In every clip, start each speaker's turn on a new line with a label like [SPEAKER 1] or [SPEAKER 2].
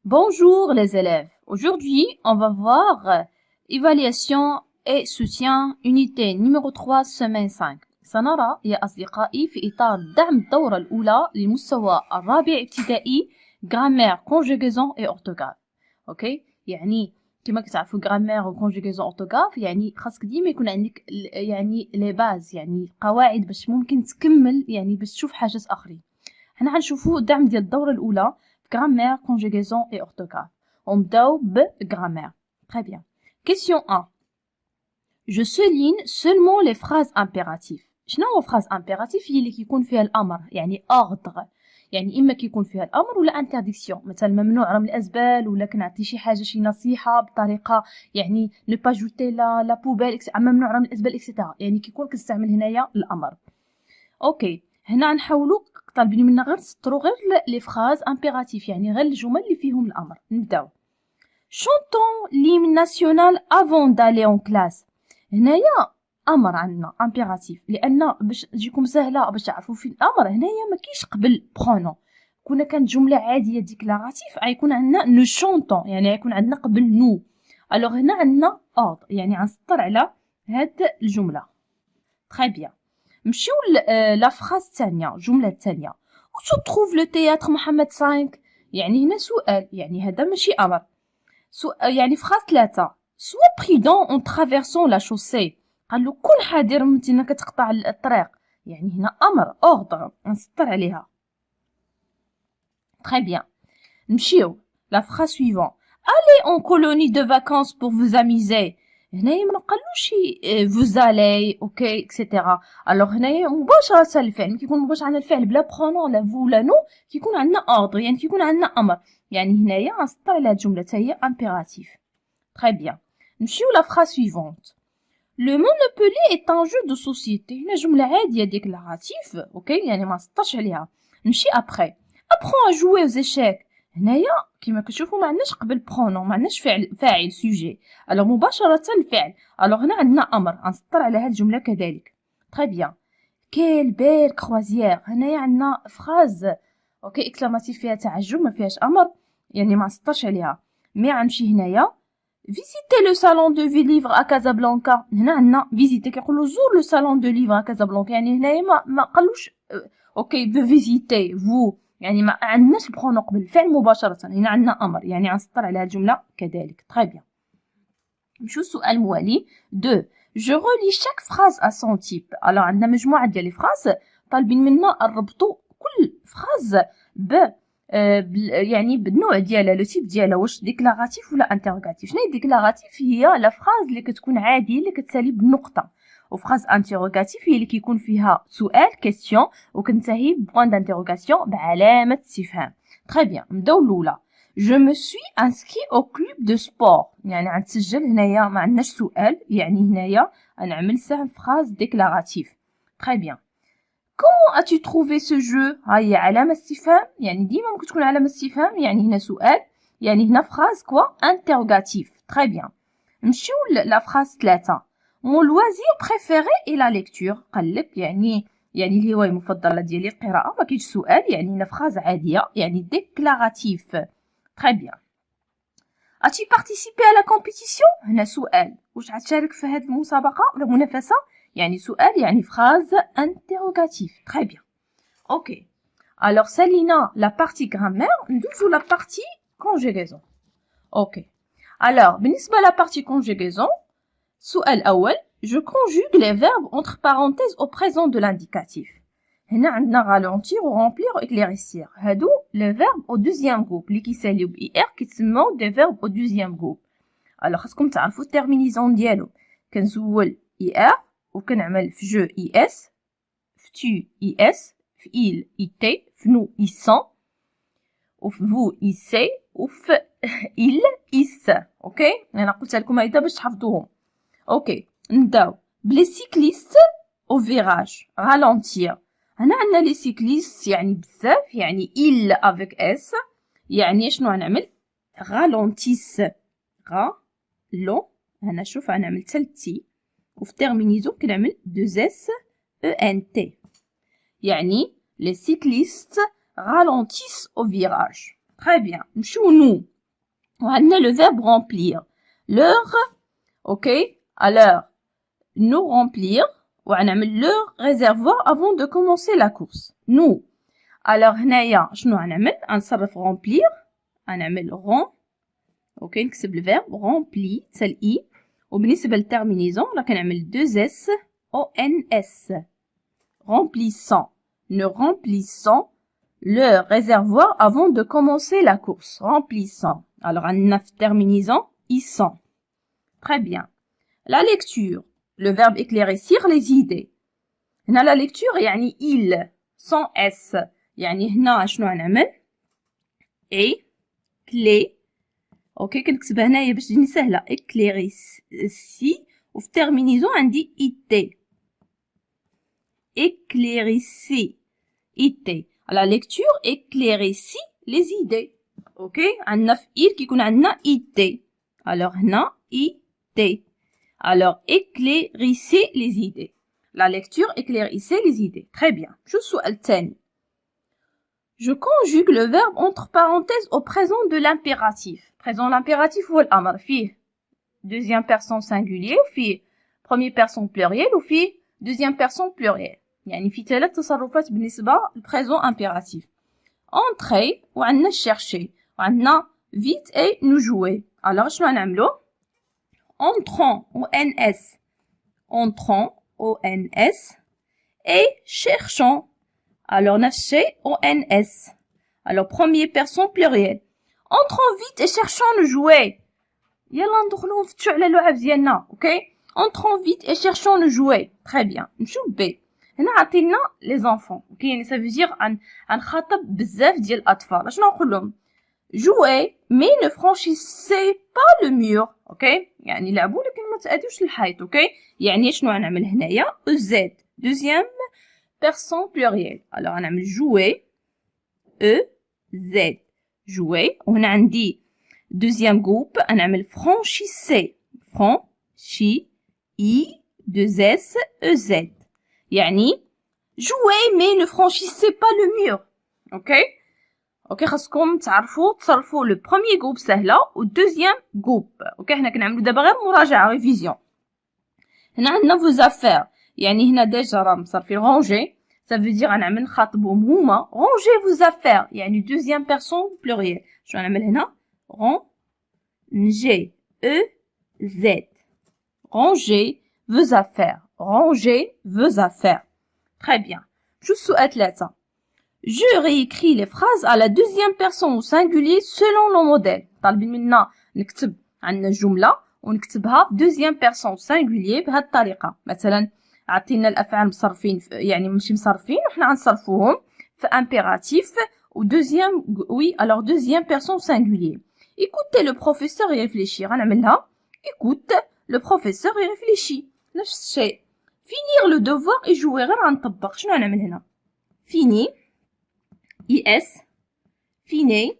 [SPEAKER 1] Bonjour les élèves. Aujourd'hui, on va voir évaluation et soutien unité numéro 3 semaine 5. سنرى يا أصدقائي في إطار دعم الدورة الأولى لمستوى الرابع ابتدائي grammaire, conjugaison et orthographe. أوكي؟ يعني كما كتعرفوا grammaire و conjugaison orthographe يعني خاصك ديما يكون عندك يعني لي باز يعني قواعد باش ممكن تكمل يعني باش تشوف حاجات أخرين. حنا غنشوفوا الدعم ديال الدورة الأولى grammaire, conjugaison et orthographe. On بداو grammaire. Très bien. Question 1. Je souligne seulement les phrases impératives. شنو هو phrase impérative؟ هي اللي كيكون فيها الأمر يعني ordre. يعني إما كيكون فيها الأمر ولا interdiction. مثلا ممنوع رمي الأزبال ولا كنعطي شي حاجة شي نصيحة بطريقة يعني ne pas jeter la poubelle ممنوع رمي الأزبال etc. يعني كيكون كنستعمل هنايا الأمر. أوكي. هنا نحاولوا طالبين منا غير نسطروا غير لي فراز امبيراتيف يعني غير الجمل اللي فيهم الامر. نبداو. شونطون ليم ناسيونال افون دالي اون كلاس. هنايا امر عندنا امبيراتيف لان باش تجيكم سهله باش تعرفوا في الامر هنايا ما كاينش قبل برونون. كنا كانت جمله عاديه ديكلاراتيف غيكون عندنا نو شونطون يعني غيكون عندنا قبل نو. الوغ هنا عندنا اوردر يعني غنسطر على هاد الجمله. تري بيان. نمشيو لا فراز الثانيه الجمله الثانيه. où se trouve le théâtre محمد 5 يعني هنا سؤال يعني هذا ماشي امر. يعني فراز 3 sois prudent en traversant la chaussée قال له كون حذر متى كتقطع الطريق يعني هنا امر اوردر نسطر عليها. très bien. نمشيو la phrase suivante. allez en colonie de vacances pour vous amuser. هنايا ما نقولوش vous allez اوكي اكسيتيرا. الوغ هنايا مباشره الفعل كيكون مباشر عندنا الفعل بلا برونون لا فو لا نو كيكون عندنا اوردر يعني كيكون عندنا امر يعني هنايا غنسطر على هاد الجمله حتى هي امبيراتيف. تري بيان. نمشيو لا فراز سويفونت. لو مونوبولي ايت ان جو دو سوسيتي. هنا جمله عاديه ديكلاراتيف اوكي يعني ما نسطرش عليها. نمشي ابخي ابخون ا جوي aux échecs. هنايا كما كتشوفوا ما عندناش قبل برونون ما عندناش فاعل سوجي الوغ مباشره الفعل. الوغ هنا عندنا امر غنسطر على هذه الجمله كذلك. تري بيان. كيل بيل كروازيير. هنايا عندنا فراز اوكي اكلاماتيف فيها تعجب ما فيهاش امر يعني ما نسطرش عليها. مي غنمشي هنايا visiter le salon de livre à Casablanca. هنا عندنا visiter كيقولوا زور لو salon de livre à Casablanca يعني هنايا ما قالوش اوكي de visiter vous يعني ما عندناش البرونون قبل الفعل مباشرة. هنا عندنا أمر يعني غنسطر على الجملة كذلك. تري بيان. نمشيو السؤال الموالي. 2. je relis chaque phrase à son type. alors عندنا مجموعة ديال لي فراز طالبين منا نربطوا كل فراز يعني بالنوع ديالها لو تيب ديالها واش ديكلاراتيف ولا انتروغاتيف. شنو هي ديكلاراتيف؟ هي لا فراز اللي كتكون عادية اللي كتسالي بالنقطة. وفراز انتروغاتيف هي اللي كيكون فيها سؤال كيسيون وكنتهي بوان دانتروغاسيون بعلامه استفهام. تري بيان. نبداو الاولى. جو مو سوي انسكري او كلوب دو سبور يعني غنتسجل هنايا ما عندناش سؤال يعني هنايا غنعمل سهم فراز ديكلاراتيف. تري بيان. كومون اتو تروفي سو جو. ها هي علامه استفهام يعني ديما ممكن تكون علامه استفهام يعني هنا سؤال يعني هنا فراز كوا انتروغاتيف. تري بيان. نمشيو لا فراز 3. mon loisir préféré est la lecture. قالك يعني الهواية المفضلة ديالي القراءة ما كاينش سؤال يعني هنا فراز عادية يعني ديكلاراتيف. très bien. as-tu participé à la compétition؟ هنا سؤال واش غتشارك في هذه المسابقة ولا المنافسة يعني سؤال يعني فراز انتروغاتيف. très bien. ok. alors سالينا la partie grammaire ندوزو la partie conjugaison. ok. alors بالنسبة la partie conjugaison سؤال أول. je conjugue les verbes entre parenthèses au présent de l'indicatif. هنا عندنا ralentir ou remplir ou éclaircir. هادو les verbes au deuxième groupe اللي كيساليو ب er كيتسموا des verbes au deuxième groupe. alors خاصكم تعرفوا الترمينيزون ديالو. كنزول er وكنعمل في je es في tu es في il it في nous ils sont وفي vous ils وفي il is. اوكي انا قلتها لكم هيدا باش تحفظوهم. اوكي نبداو بلي سيكليست او فيراج رالونتير. هنا عندنا لي سيكليست يعني بزاف يعني il avec s يعني شنو غنعمل رالونتيس لون. هنا شوف غنعمل تلتي وفي تيرمينيزون كنعمل 2s ent يعني لي سيكليست رالونتيس او فيراج. Très bien. نمشيو nous. وعندنا le verbe remplir. Leur, ok. Alors, nous remplir. وغنعمل leur réservoir avant de commencer la course. Nous. Alors هنايا شنو غنعمل؟ غنصرف remplir. غنعمل rond. ok نكتب الفيرب rempli حتى الاي. وبالنسبه للترمينيزون راه كنعمل 2s o n s. remplissant. Nous remplissons le réservoir avant de commencer la course. Remplissant. Alors, on a terminaison, ils sont. Très bien. La lecture. Le verbe éclaircir les idées. هنا la lecture يعني il sans s. يعني هنا شنو غنعمل؟ et clé. اوكي كنكتبها هنايا باش تجيني سهله. éclairci وفي terminaison عندي it. éclairci. it. La lecture éclaircit les idées. ok عندنا في il كيكون عندنا it. alors هنا it. alors éclaircissez les idées. La lecture éclaircissait les idées. Très bien. شو السؤال الثاني؟ Je conjugue le verbe entre parenthèses au présent de l'impératif. Présent l'impératif هو الأمر فيه deuxième personne singulier وفيه premier personne pluriel وفيه deuxième personne pluriel. يعني في 3 تصرفات بالنسبة للبريزون امبيراتيف. entrer وعندنا chercher وعندنا vite et nous jouer. alors شنو غنعملو؟ entrons au ns. entrons au ns et cherchons. alors نفس الشيء au ns. alors premier personne pluriel. entrons vite et cherchons nous jouer. يلا ندخلو نفتشو على اللعب ديالنا. اوكي entrons vite et cherchons nous jouer. très bien. نمشيو ب هنا عطينا لي زونفون. اوكي يعني ça veut dire غنخاطب بزاف ديال الاطفال. اشنو نقول لهم؟ jouer mais ne franchissez pas le mur. اوكي يعني لعبوا لكن ما تاديوش الحيط. اوكي يعني شنو غنعمل هنايا؟ z deuxième personne pluriel. alors غنعمل jouer z jouer وهنا عندي deuxième groupe غنعمل franchissez franchi i 2s ez. يعني jouer mais ne franchissez pas le mur. اوكي خاصكم تصرفوا لو بروميير جروب سهله والدوزيام جروب. اوكي حنا كنعملوا دابا غير مراجعه ريفيزيون. هنا عندنا فوز افير يعني هنا ديجا راه مصرفين رونجي ça veut dire غنعمل نخاطبهم هما رونجي فوز افير يعني دوزيام بيرسون بلوريال. شنو غنعمل هنا؟ رونجي z ranger vos affaires. ranger vos affaires. très bien. شو السؤال 3؟ je réécris les phrases à la deuxième personne au singulier selon le modèle. طالبين منا نكتب عندنا الجمله ونكتبها deuxième personne au singulier بهذه الطريقه. مثلا عطينا الافعال مصرفين يعني ماشي مصرفين وحنا غنصرفوهم في impératif ou deuxième oui alors deuxième personne singulier. écoutez le professeur y réfléchir. غنعملها écoute le professeur y réfléchit. نفس الشيء. finir le devoir et jouer غير غنطبق. شنو غنعمل هنا؟ fini is fini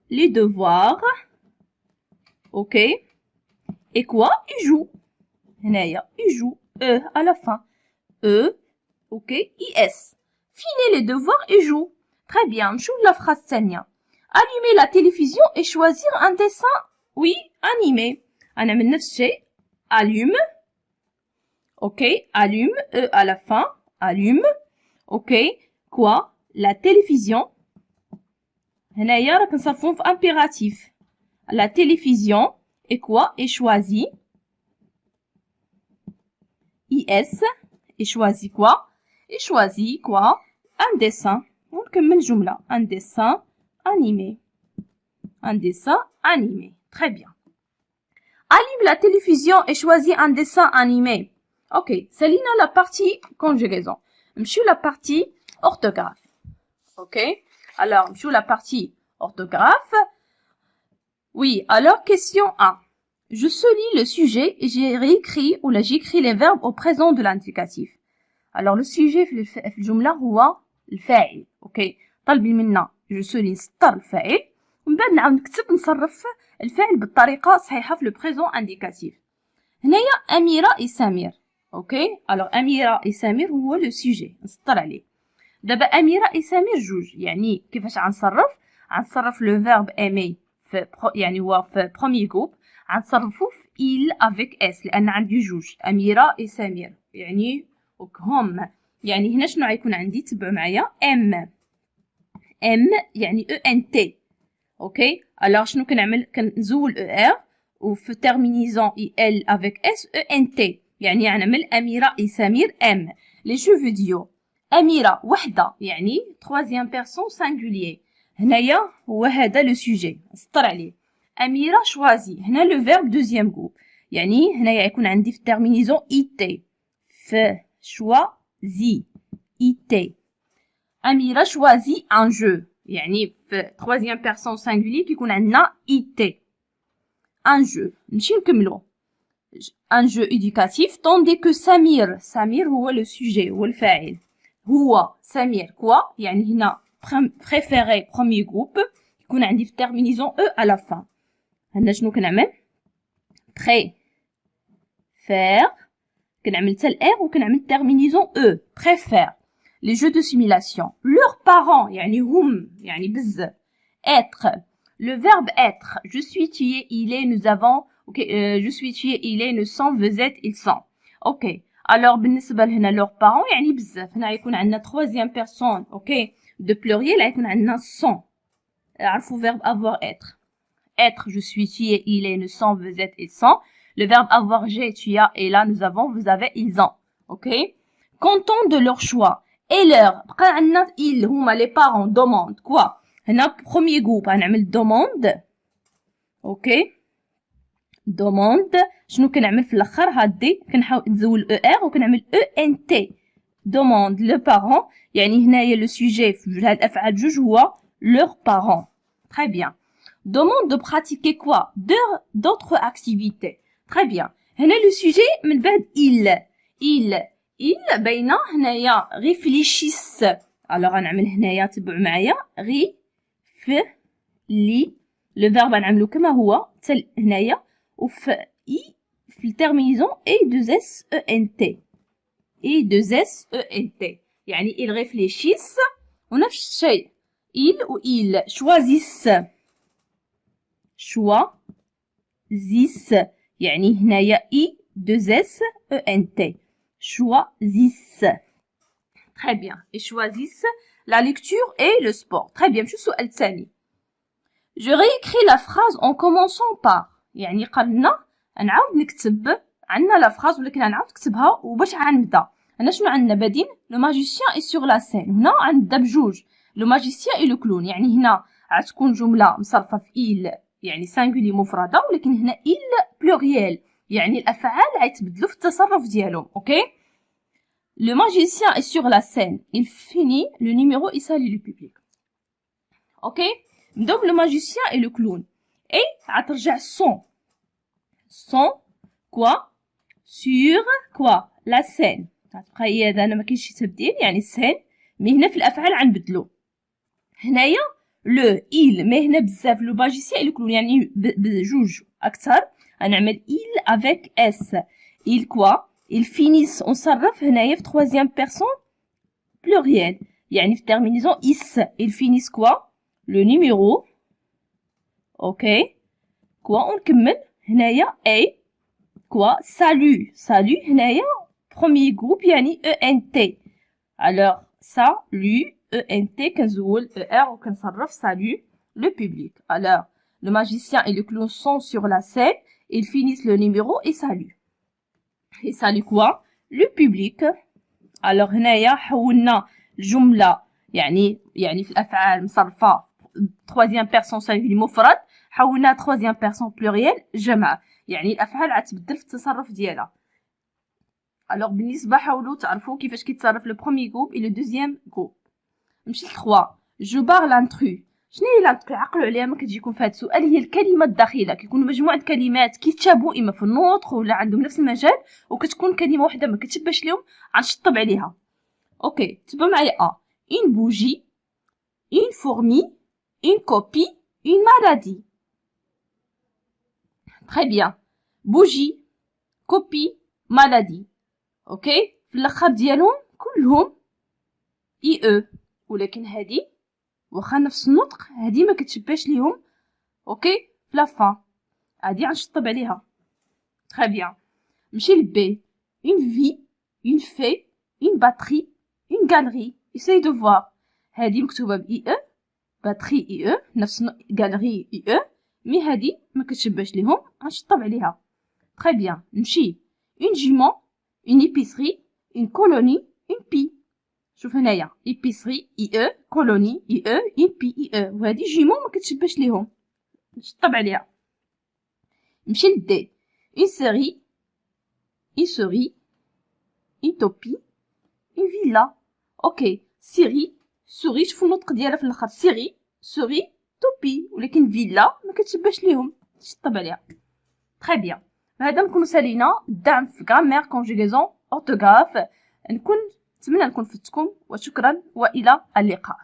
[SPEAKER 1] les devoirs. ok et quoi? il joue. هنايا il joue à la fin ok is fini les devoirs et joue. très bien. نمشيو la phrase الثانية. allumer la télévision et choisir un dessin oui animé. غنعمل نفس الشيء allume ok allume à la fin allume ok quoi la télévision. هنايا راه كنصرفوهم في impératif. la télévision et quoi et choisit is et choisit quoi et choisit quoi un dessin. ونكمل الجملة un dessin animé. un dessin animé. très bien. allume la télévision et choisis un dessin animé. ok سالينا la partie conjugaison. نمشيو la partie orthographe. ok alors نمشيو la partie orthographe. oui alors question 1. je souligne le sujet et j'ai réécrit ou là j'écris les verbes au présent de l'indicatif. alors le sujet في الجملة هو الفاعل. اوكي طالبين منا je souligne سطر الفاعل ومن بعد نعاود نكتب نصرف الفاعل بالطريقة الصحيحة في لو بريزون انديكاتيف. هنايا أميرة et سمير. اوكي alors أميرة et سمير هو لو سوجي نسطر عليه. دابا أميرة et سمير جوج يعني كيفاش غنصرف؟ غنصرف لو فيرب ايمي في يعني هو في بروميي جروب غنصرفو في il avec s لان عندي جوج اميره و سمير يعني هم. يعني هنا شنو غيكون عندي؟ تبعوا معايا ام يعني او ان تي. اوكي الوغ شنو كنعمل؟ كنزول او ار وفي تيرمينيزون اي ال افيك اس او ان تي يعني غنعمل اميره اي سمير ام. لي جو فيديو اميره وحده يعني troisième personne singulier. هنايا هو هذا لو سوجي نسطر عليه. اميره شوازي هنا لو فيرب دوزيام جروب يعني هنايا يكون عندي في تيرمينيزون اي تي في شوازي اي تي. اميره شوازي ان جو يعني في troisième personne singulier كيكون عندنا اي تي ان جو. نمشي نكملو ان جو éducatif tandis que سمير هو لو سوجي هو الفاعل. هو سمير كوا يعني هنا préféré premier groupe يكون عندي في terminaison e à la fin. هنا شنو كنعمل؟ préfère كنعمل حتى الار وكنعمل terminaison e préfère. les jeux de simulation leurs parents يعني هم يعني بزاف. être le verbe être je suis tu es il est nous avons je suis tu es il est nous sommes vous êtes ils sont. اوكي alors بالنسبه لهنا leurs parents يعني بزاف. هنا يكون عندنا troisième personne اوكي de pluriel غيكون عندنا sont. عرفوا verbe avoir être je suis tu es il est nous sommes vous êtes ils sont. le verbe avoir j'ai tu as et là nous avons vous avez ils ont. اوكي content de leur choix et leur بقى عندنا ils هما les parents demandent quoi. هنا premier groupe غنعمل demande اوكي demande شنو كنعمل في الاخر هادي كنحاول نزول او ار وكنعمل او ان تي demande le parent يعني هنايا لو سوجي في هاد الافعال جوج هو leurs parents. très bien demande de pratiquer quoi d'autres activités. très bien هنا لو سوجي من بعد il باينه هنايا réfléchissent. alors غنعمل هنايا تبعوا معايا لي لو فيرب غنعملو كما هو حتى هنايا وفي اي في التيرمينيزون اي دوز اس او ان تي يعني il réfléchissent ونفس الشيء il و il choisissent يعني هنايا اي دوز اس او ان تي choisissent. très bien et choisissent la lecture et le sport. très bien نمشيو للسؤال الثاني. je réécris la phrase en commençant par يعني قالنا نعاود نكتب عندنا لا فراز ولكن نعاود نكتبها وباش غنبدا. هنا شنو عندنا بادين لو ماجيسيان اي سور لا سين. هنا غنبدا بجوج لو ماجيسيان اي لو كلون يعني هنا غتكون جمله مصرفه في إيل يعني سانغولي مفرده ولكن هنا إيل بلوريال يعني الافعال غيتبدلوا في التصرف ديالهم. اوكي le magicien est sur la scène il finit le numéro et salue le public. اوكي donc le magicien et le clown et غترجع son quoi sur quoi la scène. غتبقى هي هذا انا ما كاينش شي تبديل يعني السين مي هنا في الافعال غنبدلو. هنايا لو il مي هنا بزاف لو magicien et le clown يعني بجوج اكثر غنعمل il avec s il quoi ils finissent ونصرف هنايا في troisième personne pluriel يعني في terminaison is ils finissent quoi le numéro. اوكي quoi ونكمل هنايا a quoi salut هنايا premier groupe يعني ENT. alors salut ENT كنزول ER وكنصرف salut le public. alors le magicien et le clown sont sur la scène ils finissent le numéro et salut quoi le public. alors هنايا حولنا الجملة يعني في الأفعال مصرفة troisième personne singulier مفرد حولنا troisième personne pluriel جمع يعني الافعال غتبدل في التصرف ديالها. الوغ بالنسبه حاولوا تعرفوا كيفاش كيتصرف لو بروميي جروب اي لو دوزيام جروب. نمشي ل 3 جو بار لانترو. شنو هي لانترو؟ عقلوا عليها ما كتجيكم في هذا السؤال. هي الكلمه الداخله كيكونوا مجموعه كلمات كيتشابهوا اما في النطق ولا عندهم نفس المجال وكتكون كلمه واحده ما كتشبهش لهم غنشطب عليها. اوكي تبعوا معايا une bougie une fourmi une copie une maladie. très bien bougie copie maladie. اوكي في الاخر ديالهم كلهم اي او ولكن هذه واخا نفس النطق هادي ما كتشبهش ليهم. اوكي لا فان هادي غنشطب عليها. très bien. نمشي ل B. une vie, une fée, une batterie, une galerie. essaye de voir. هادي مكتوبه ب IE batterie IE نفس galerie IE مي هادي ما كتشبهش ليهم غنشطب عليها. très bien. نمشي une jument, une épicerie, une colonie, une pie. شوف هنايا épicerie IE colonie IE une pie IE وهادي جيمون ما كتشبهش ليهم نشطب عليها. نمشي ل D. une série, une souris, une topie, une villa. اوكي سيري سوري شوفوا النطق ديالها في الاخر سيري سوري توبي ولكن فيلا ما كتشبهش ليهم نشطب عليها. très bien. هذا نكونوا سالينا الدعم في غرامير كونجيغيزون اورتوغراف. نتمنى نكون فدتكم وشكرا والى اللقاء.